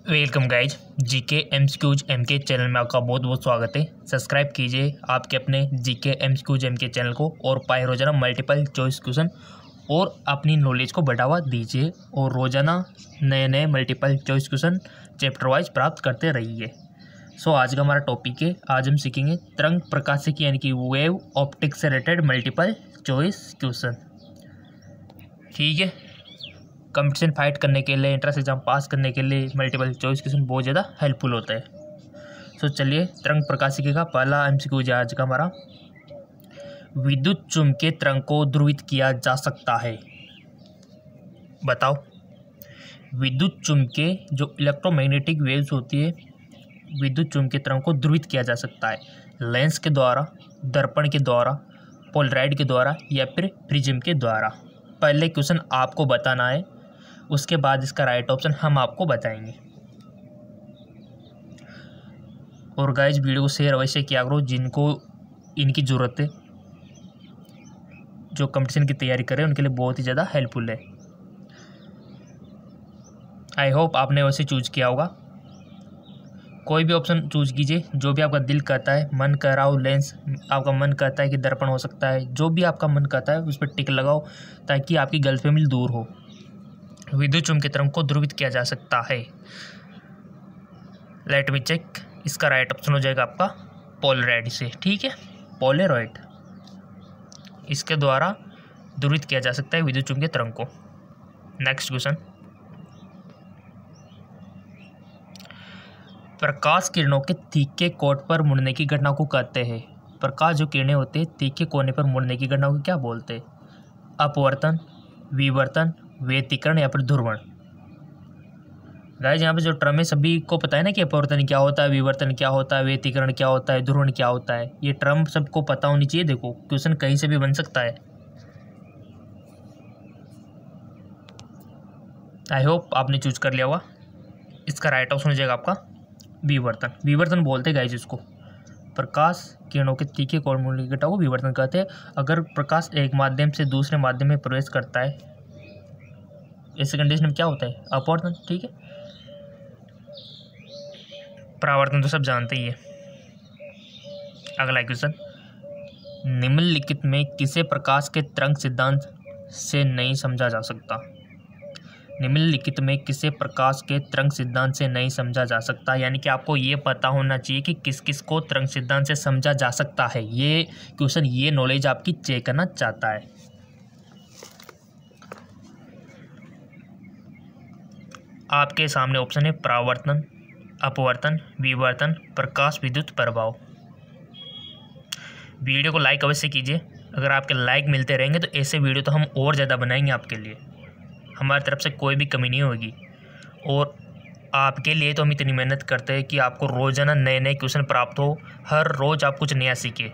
Welcome guys GK MCQs MK channel में आपका बहुत बहुत स्वागत है। सब्सक्राइब कीजिए आपके अपने जीके एमसीक्यूज एमके चैनल को और पाए रोजाना मल्टीपल चॉइस क्वेश्चन और अपनी नॉलेज को बढ़ावा दीजिए और रोजाना नए नए multiple choice question chapter wise प्राप्त करते रहिए। आज का हमारा टॉपिक है, आज हम सीखेंगे तरंग प्रकाशिकी यानी कि वेव ऑप्टिक्स से रिलेटेड मल्टीपल चॉइस क्वेश्चन। ठीक है, कंपटीशन फाइट करने के लिए, एंट्रेंस एग्जाम पास करने के लिए मल्टीपल चॉइस क्वेश्चन बहुत ज़्यादा हेल्पफुल होता है। चलिए, तरंग प्रकाशिकी का पहला एमसीक्यू है आज का हमारा। विद्युत चुम्बकीय तरंग को ध्रुवित किया जा सकता है। बताओ, विद्युत चुम्बकीय जो इलेक्ट्रोमैग्नेटिक वेव्स होती है, विद्युत चुम्बकीय तरंग को ध्रुवित किया जा सकता है लेंस के द्वारा, दर्पण के द्वारा, पोलराइड के द्वारा या फिर प्रिज्म के द्वारा। पहले क्वेश्चन आपको बताना है, उसके बाद इसका राइट ऑप्शन हम आपको बताएंगे। और गाइज वीडियो को शेयर अवश्य किया करो जिनको इनकी ज़रूरत है, जो कंपटीशन की तैयारी कर रहे हैं उनके लिए बहुत ही ज़्यादा हेल्पफुल है। आई होप आपने वैसे चूज किया होगा। कोई भी ऑप्शन चूज कीजिए, जो भी आपका दिल कहता है, मन कर रहा हो लेंस, आपका मन कहता है कि दर्पण हो सकता है, जो भी आपका मन कहता है उस पर टिक लगाओ ताकि आपकी गलतफहमी दूर हो। विद्युत चुम्बकीय तरंग को ध्रुवित किया जा सकता है। लेट मी चेक, इसका राइट ऑप्शन हो जाएगा आपका पोलराइड से। ठीक है, पोलराइड, इसके द्वारा ध्रुवित किया जा सकता है विद्युत चुम्बकीय तरंग को। नेक्स्ट क्वेश्चन, प्रकाश किरणों के तीखे कोण पर मुड़ने की घटना को कहते हैं। प्रकाश जो किरणें होते हैं तीखे कोने पर मुड़ने की घटना को क्या बोलते हैं? अपवर्तन, विवर्तन, व्यतिकरण या फिर ध्रुवण। गाइस यहाँ पे जो टर्म है सभी को पता है ना कि अपवर्तन क्या होता है, विवर्तन क्या होता है, व्यतिकरण क्या होता है, ध्रुवण क्या होता है। ये टर्म सबको पता होनी चाहिए। देखो, क्वेश्चन कहीं से भी बन सकता है। आई होप आपने चूज कर लिया होगा। इसका राइट ऑप्शन हो जाएगा आपका विवर्तन। विवर्तन बोलते हैं गाइस इसको। प्रकाश किरणों के तीखे कोण मुड़ने की घटना को विवर्तन कहते हैं। अगर प्रकाश एक माध्यम से दूसरे माध्यम में प्रवेश करता है, ऐसे कंडीशन में क्या होता है? अपवर्तन। ठीक है, परावर्तन तो सब जानते ही है। अगला क्वेश्चन, निम्नलिखित में किसे प्रकाश के तरंग सिद्धांत से नहीं समझा जा सकता? निम्नलिखित में किसे प्रकाश के तरंग सिद्धांत से नहीं समझा जा सकता? यानी कि आपको ये पता होना चाहिए कि किस किस को तरंग सिद्धांत से समझा जा सकता है। ये क्वेश्चन, ये नॉलेज आपकी चेक करना चाहता है। आपके सामने ऑप्शन है परावर्तन, अपवर्तन, विवर्तन, प्रकाश विद्युत प्रभाव। वीडियो को लाइक अवश्य कीजिए। अगर आपके लाइक मिलते रहेंगे तो ऐसे वीडियो तो हम और ज़्यादा बनाएंगे आपके लिए। हमारी तरफ से कोई भी कमी नहीं होगी और आपके लिए तो हम इतनी मेहनत करते हैं कि आपको रोज़ाना नए नए क्वेश्चन प्राप्त हो, हर रोज़ आप कुछ नया सीखें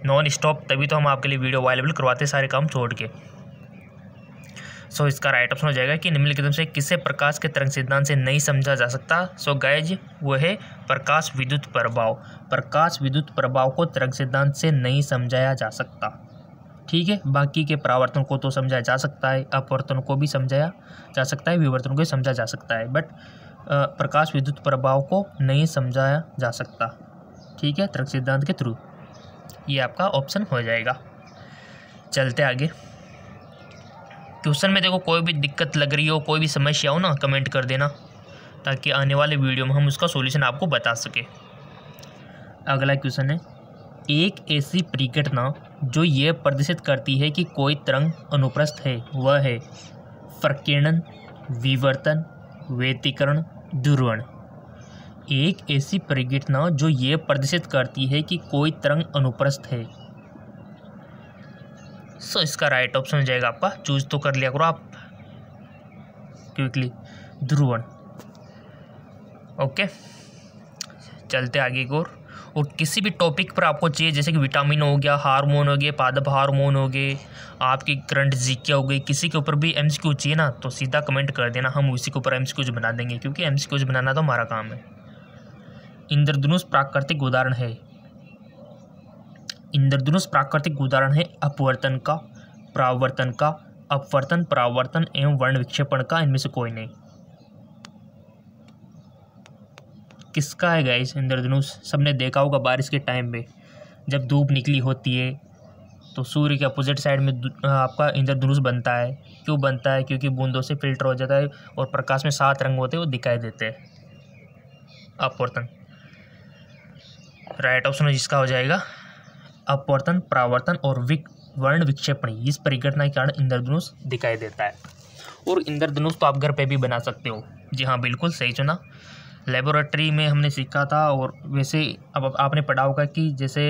नॉन स्टॉप। तभी तो हम आपके लिए वीडियो अवेलेबल करवाते हैं, सारे काम छोड़ के। इसका राइट ऑप्शन हो जाएगा कि निम्नलिखित में से किसे प्रकाश के तरंग सिद्धांत से नहीं समझा जा सकता? गाइज वो है प्रकाश विद्युत प्रभाव। प्रकाश विद्युत प्रभाव को तरंग सिद्धांत से नहीं समझाया जा सकता। ठीक है, बाकी के परावर्तन को तो समझाया जा सकता है, अपवर्तन को भी समझाया जा सकता है, विवर्तन को भी समझा जा सकता है, बट प्रकाश विद्युत प्रभाव को नहीं समझाया जा सकता। ठीक है, तरंग सिद्धांत के थ्रू। ये आपका ऑप्शन हो जाएगा। चलते आगे। क्वेश्चन में देखो, कोई भी दिक्कत लग रही हो, कोई भी समस्या हो ना, कमेंट कर देना ताकि आने वाले वीडियो में हम उसका सॉल्यूशन आपको बता सके। अगला क्वेश्चन है, एक ऐसी परिघटना जो ये प्रदर्शित करती है कि कोई तरंग अनुप्रस्थ है, वह है प्रकीर्णन, विवर्तन, व्यतिकरण, ध्रुवण। एक ऐसी परिघटना जो ये प्रदर्शित करती है कि कोई तरंग अनुप्रस्थ है। इसका राइट ऑप्शन हो जाएगा आपका, चूज तो कर लिया करो आप क्विकली, ध्रुवण। ओके, चलते आगे की ओर। और किसी भी टॉपिक पर आपको चाहिए, जैसे कि विटामिन हो गया, हार्मोन हो गए, पादप हार्मोन हो गए, आपकी करंट जीके हो गई, किसी के ऊपर भी एमसीक्यू चाहिए ना, तो सीधा कमेंट कर देना, हम उसी के ऊपर एमसीक्यूज बना देंगे, क्योंकि एमसीक्यूज बनाना तो हमारा काम है। इंद्रधनुष प्राकृतिक उदाहरण है। इंद्रधनुष प्राकृतिक उदाहरण है अपवर्तन का, परावर्तन का, अपवर्तन, परावर्तन एवं वर्ण विक्षेपण का। इनमें से कोई नहीं। किसका है गाइस इंद्रधनुष? सबने देखा होगा बारिश के टाइम पे जब धूप निकली होती है तो सूर्य के अपोजिट साइड में आपका इंद्रधनुष बनता है। क्यों बनता है? क्योंकि बूंदों से फिल्टर हो जाता है और प्रकाश में 7 रंग होते हैं वो दिखाई देते हैं। अपवर्तन राइट ऑप्शन जिसका हो जाएगा अपवर्तन, परावर्तन और वर्ण विक्षेपण, इस परिघटना के कारण इंद्रधनुष दिखाई देता है। और इंद्रधनुष तो आप घर पे भी बना सकते हो। जी हाँ, बिल्कुल सही चुना। लेबोरेटरी में हमने सीखा था और वैसे अब आपने पढ़ा होगा कि जैसे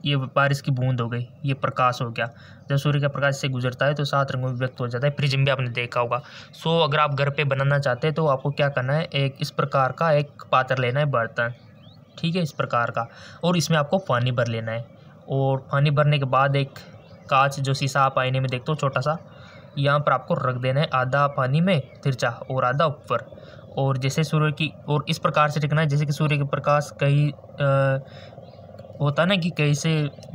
ये बारिश की बूंद हो गई, ये प्रकाश हो गया, जब सूर्य का प्रकाश से गुजरता है तो 7 रंगों में व्यक्त हो जाता है। प्रिज्म भी आपने देखा होगा। सो अगर आप घर पे बनाना चाहते हैं तो आपको क्या करना है, एक इस प्रकार का एक पात्र लेना है, बर्तन, ठीक है, इस प्रकार का, और इसमें आपको पानी भर लेना है। और पानी भरने के बाद एक कांच जो शीशा आप आईने में देखते हो छोटा सा, यहाँ पर आपको रख देना है, आधा पानी में तिरछा और आधा ऊपर। और जैसे सूर्य की, और इस प्रकार से रखना है जैसे कि सूर्य के प्रकाश कहीं होता है ना कि कहीं से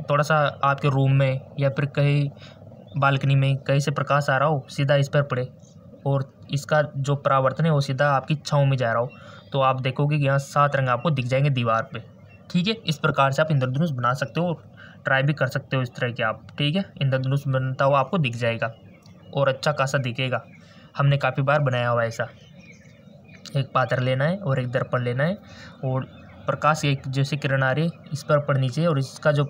थोड़ा सा आपके रूम में या फिर कहीं बालकनी में कहीं से प्रकाश आ रहा हो, सीधा इस पर पड़े और इसका जो परावर्तन है वो सीधा आपकी छाँव में जा रहा हो, तो आप देखोगे कि यहाँ 7 रंग आपको दिख जाएंगे दीवार पे। ठीक है, इस प्रकार से आप इंद्रधनुष बना सकते हो, ट्राई भी कर सकते हो इस तरह के आप। ठीक है, इंद्रधनुष बनता हुआ आपको दिख जाएगा और अच्छा खासा दिखेगा। हमने काफ़ी बार बनाया हुआ ऐसा। एक पात्र लेना है और एक दर्पण लेना है और प्रकाश एक जैसे किरण आ रही है इस पर पड़नी चाहिए और इसका जो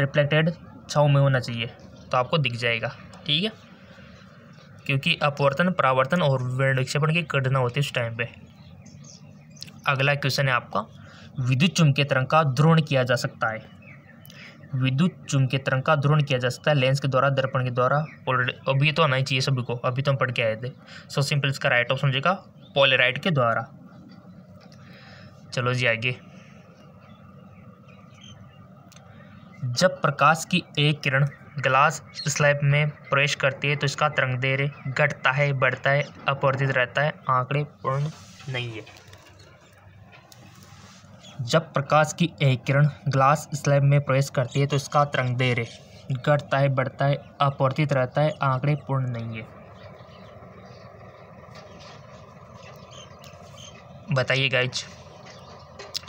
रिफ्लेक्टेड छाँव में होना चाहिए तो आपको दिख जाएगा। ठीक है, क्योंकि अपवर्तन, परावर्तन और वर्ण विक्षेपण की घटना होती है उस टाइम पे। अगला क्वेश्चन है आपका, विद्युत चुम्बकीय तरंग का ध्रुवण किया जा सकता है। विद्युत चुम्बकीय तरंग का ध्रुवण किया जा सकता है लेंस के द्वारा, दर्पण के द्वारा। अभी ये तो आना ही चाहिए सभी को, अभी तो हम पढ़ के आए थे। सो सिंपल इसका राइट ऑप्शन हो जाएगा पोलराइड के द्वारा। चलो जी आगे। जब प्रकाश की एक किरण ग्लास स्लैब में प्रवेश करती है तो इसका तरंगदैर्घ्य घटता है, बढ़ता है, अपवर्तित रहता है, आंकड़े पूर्ण नहीं है। जब प्रकाश की एक किरण ग्लास स्लैब में प्रवेश करती है तो इसका तरंगदैर्घ्य घटता है, बढ़ता है, अपवर्तित रहता है, आंकड़े पूर्ण नहीं है। बताइए गाइज।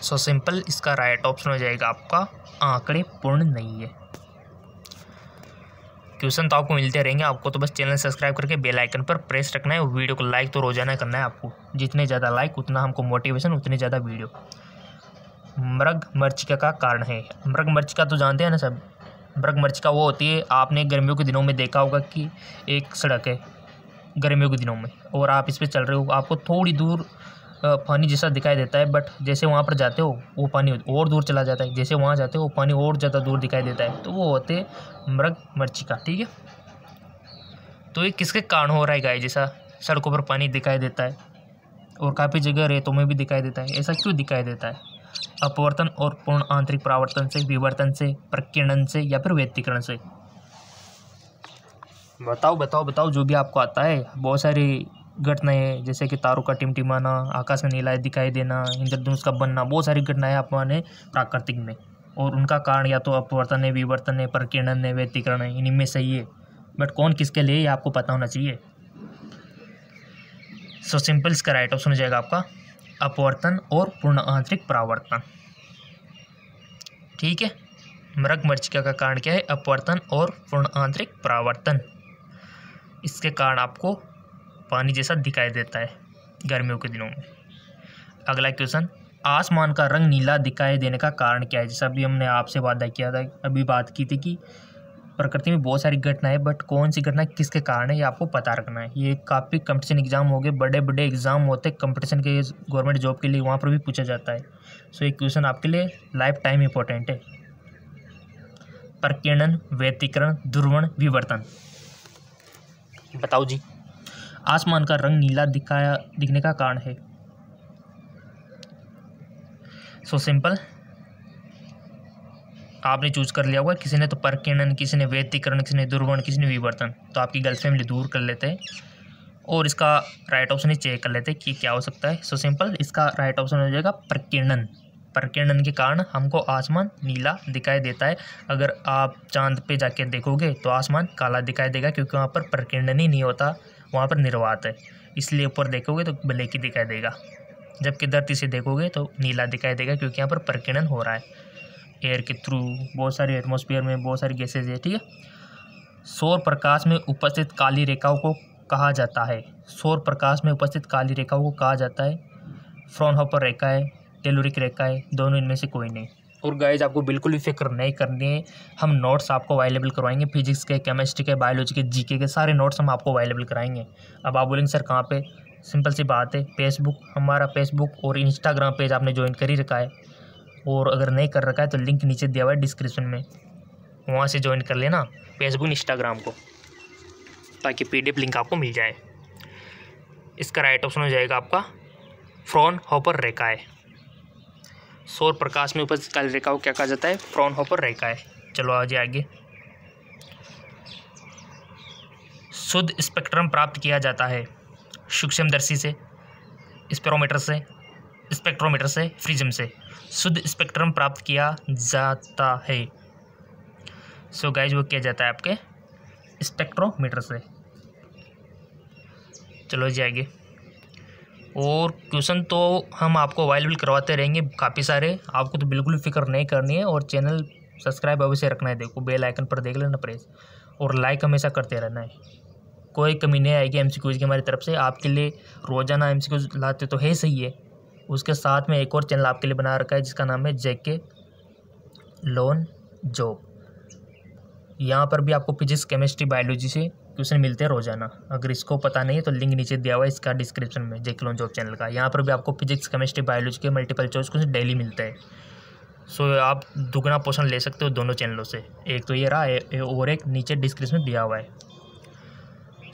सो सिंपल इसका राइट ऑप्शन हो जाएगा आपका आंकड़े पूर्ण नहीं है। क्वेश्चन तो आपको मिलते रहेंगे, आपको तो बस चैनल सब्सक्राइब करके बेल आइकन पर प्रेस रखना है और वीडियो को लाइक तो रोजाना करना है आपको। जितने ज़्यादा लाइक उतना हमको मोटिवेशन, उतनी ज़्यादा वीडियो। मृग मरीचिका का कारण है। मृग मरीचिका तो जानते हैं ना सब। मृग मरीचिका वो होती है, आपने गर्मियों के दिनों में देखा होगा कि एक सड़क है गर्मियों के दिनों में और आप इस पर चल रहे हो, आपको थोड़ी दूर पानी जैसा दिखाई देता है, बट जैसे वहाँ पर जाते हो वो पानी और दूर चला जाता है, जैसे वहाँ जाते हो वो पानी और ज़्यादा दूर दिखाई देता है, तो वो होते हैं मृग मरीचिका। ठीक है, तो ये किसके कारण हो रहा है गाइस? जैसा सड़कों पर पानी दिखाई देता है और काफ़ी जगह रेतों में भी दिखाई देता है, ऐसा क्यों दिखाई देता है? अपवर्तन और पूर्ण आंतरिक परावर्तन से, विवर्तन से, प्रकीर्णन से या फिर व्यतिकरण से? बताओ बताओ बताओ, जो भी आपको आता है। बहुत सारी घटनाएं जैसे कि तारों का टिमटिमाना, आकाश में नीला दिखाई देना, इंद्रधनुष का बनना, बहुत सारी घटनाएं अपने प्राकृतिक में, और उनका कारण या तो अपवर्तन है, विवर्तन है, प्रकीर्णन है, व्यतिकरण है, इनमें सही है, बट कौन किसके लिए ये आपको पता होना चाहिए। सो सिंपल इसका राइट ऑप्शन हो जाएगा आपका अपवर्तन और पूर्ण आंतरिक परावर्तन। ठीक है, मृग मरीचिका का कारण क्या है? अपवर्तन और पूर्ण आंतरिक परावर्तन। इसके कारण आपको पानी जैसा दिखाई देता है गर्मियों के दिनों में। अगला क्वेश्चन, आसमान का रंग नीला दिखाई देने का कारण क्या है? जैसा अभी हमने आपसे वादा किया था, अभी बात की थी कि प्रकृति में बहुत सारी घटनाएं, बट कौन सी घटना किसके कारण है ये आपको पता रखना है। ये काफ़ी कंपटीशन एग्जाम हो गए, बड़े बड़े एग्जाम होते हैं कंपटीशन के, गवर्नमेंट जॉब के लिए, वहाँ पर भी पूछा जाता है। सो ये क्वेश्चन आपके लिए लाइफ टाइम इंपॉर्टेंट है। प्रकीर्णन, व्यतिकरण, ध्रुवण, विवर्तन। बताओ जी, आसमान का रंग नीला दिखने का कारण है। सो सिंपल, आपने चूज कर लिया होगा, किसी ने तो प्रकीर्णन, किसी ने व्यतिकरण, किसी ने ध्रुवण, किसी ने विवर्तन। तो आपकी गलत फैमिली दूर कर लेते हैं और इसका राइट ऑप्शन ही चेक कर लेते हैं कि क्या हो सकता है। सो सिंपल इसका राइट ऑप्शन हो जाएगा प्रकीर्णन। प्रकीर्णन के कारण हमको आसमान नीला दिखाई देता है। अगर आप चांद पे जाके देखोगे तो आसमान काला दिखाई देगा, क्योंकि वहाँ पर प्रकीर्णन ही नहीं होता, वहाँ पर निर्वात है, इसलिए ऊपर देखोगे तो ब्लैक ही दिखाई देगा। जबकि धरती से देखोगे तो नीला दिखाई देगा, क्योंकि यहाँ पर प्रकीर्णन हो रहा है एयर के थ्रू। बहुत सारी एटमॉस्फेयर में बहुत सारी गैसेज है, ठीक है। सौर प्रकाश में उपस्थित काली रेखाओं को कहा जाता है, सौर प्रकाश में उपस्थित काली रेखाओं को कहा जाता है फ्रॉनहोफर रेखा है, टेलुरिक रेखा है, दोनों इनमें से कोई नहीं। और गाइज आपको बिल्कुल भी फिक्र नहीं करनी है, हम नोट्स आपको अवेलेबल करवाएंगे, फिजिक्स के, केमिस्ट्री के, बायोलॉजी के, जीके के सारे नोट्स हम आपको अवेलेबल कराएंगे। अब आप बोलेंगे सर कहाँ पे, सिंपल सी बात है, फेसबुक, हमारा फेसबुक और इंस्टाग्राम पेज आपने ज्वाइन कर ही रखा है, और अगर नहीं कर रखा है तो लिंक नीचे दिया हुआ है डिस्क्रिप्शन में, वहाँ से ज्वाइन कर लेना फेसबुक इंस्टाग्राम को, ताकि PDF लिंक आपको मिल जाए। इसका राइट ऑप्शन हो जाएगा आपका फ्रॉनहोफर रेखा है। सौर प्रकाश में उपस्थित काली रेखा को क्या कहा जाता है, फ्रॉनहोफर रेखा है। चलो आगे। शुद्ध स्पेक्ट्रम प्राप्त किया जाता है सूक्ष्मदर्शी से, स्पेक्ट्रोमीटर से, प्रिज्म से। शुद्ध स्पेक्ट्रम प्राप्त किया जाता है, सो गाइज वो किया जाता है आपके स्पेक्ट्रोमीटर से। चलो जी आगे। और क्वेश्चन तो हम आपको अवेलेबल करवाते रहेंगे काफ़ी सारे, आपको तो बिल्कुल फिक्र नहीं करनी है। और चैनल सब्सक्राइब अवश्य रखना है, देखो बेल आइकन पर देख लेना प्रेस, और लाइक हमेशा करते रहना है। कोई कमी नहीं आएगी MCQs की हमारी तरफ से, आपके लिए रोजाना MCQs लाते तो है सही है। उसके साथ में एक और चैनल आपके लिए बना रखा है जिसका नाम है JK लॉन जॉब। यहाँ पर भी आपको फिजिक्स, केमिस्ट्री, बायोलॉजी से क्वेश्चन मिलते हैं रोजाना। अगर इसको पता नहीं है तो लिंक नीचे दिया हुआ है इसका डिस्क्रिप्शन में, JK लॉन जॉब चैनल का। यहाँ पर भी आपको फिजिक्स, केमिस्ट्री, बायोलॉजी के मल्टीपल चॉइस क्वेश्चन डेली मिलते हैं। सो आप दुगना पोर्शन ले सकते हो दोनों चैनलों से, एक तो ये रहा और एक नीचे डिस्क्रिप्शन में दिया हुआ है।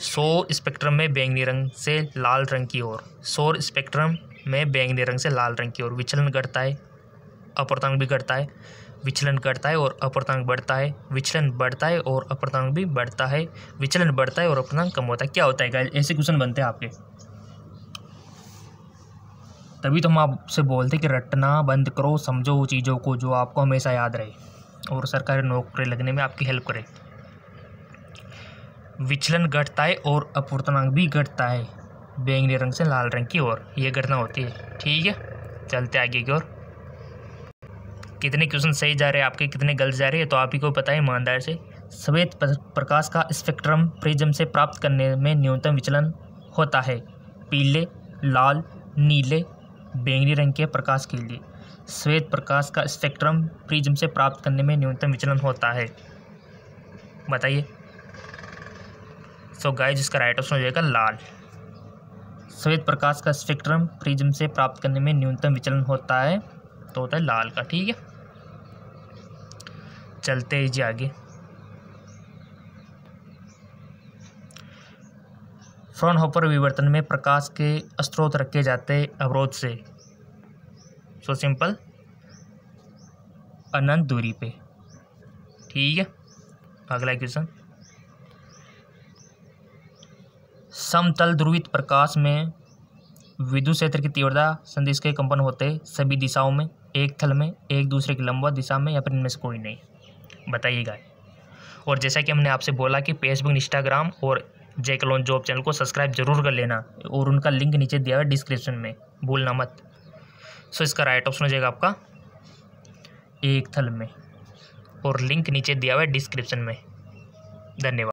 सौर स्पेक्ट्रम में बैंगनी रंग से लाल रंग की ओर, सौर स्पेक्ट्रम में बैंगनी रंग से लाल रंग की ओर विचलन घटता है, अपर्तांक भी घटता है, विचलन घटता है और अपर्तांक बढ़ता है, विचलन बढ़ता है और अपर्तांक भी बढ़ता है, विचलन बढ़ता है और अपर्तांक कम होता है। क्या होता है गाइस, ऐसे क्वेश्चन बनते हैं आपके। तभी तो हम आपसे बोलते कि रटना बंद करो, समझो वो चीज़ों को जो आपको हमेशा याद रहे और सरकारी नौकरी लगने में आपकी हेल्प करे। विचलन घटता है और अपूर्णांक भी घटता है बैंगनी रंग से लाल रंग की ओर, ये घटना होती है, ठीक है। चलते आगे की ओर। कितने क्वेश्चन सही जा रहे हैं आपके, कितने गलत जा रहे हैं, तो आप ही को पता है ईमानदार से। श्वेत प्रकाश का स्पेक्ट्रम प्रिज्म से प्राप्त करने में न्यूनतम विचलन होता है पीले, लाल, नीले, बैंगनी रंग के प्रकाश के लिए। श्वेत प्रकाश का स्पेक्ट्रम प्रिज्म से प्राप्त करने में न्यूनतम विचलन होता है, बताइए। सो गाइस इसका राइट ऑप्शन हो जाएगा लाल। श्वेत प्रकाश का स्पेक्ट्रम प्रिज्म से प्राप्त करने में न्यूनतम विचलन होता है तो होता है लाल का, ठीक है। चलते ही जी आगे। फ्रॉनहोफर विवर्तन में प्रकाश के स्रोत रखे जाते अवरोध से, सो सिंपल, अनंत दूरी पे, ठीक है। अगला क्वेश्चन। समतल ध्रुवित प्रकाश में विद्युत क्षेत्र की तीव्रता सदिश के कंपन होते हैं सभी दिशाओं में, एक थल में, एक दूसरे की लंबवत दिशा में, या फिर इनमें से कोई नहीं, बताइएगा। और जैसा कि हमने आपसे बोला कि फेसबुक, इंस्टाग्राम और JK लॉन जॉब चैनल को सब्सक्राइब जरूर कर लेना, और उनका लिंक नीचे दिया हुआ है डिस्क्रिप्शन में, भूलना मत। सो इसका राइट ऑप्शन हो जाएगा आपका एक थल में, और लिंक नीचे दिया हुआ है डिस्क्रिप्शन में। धन्यवाद।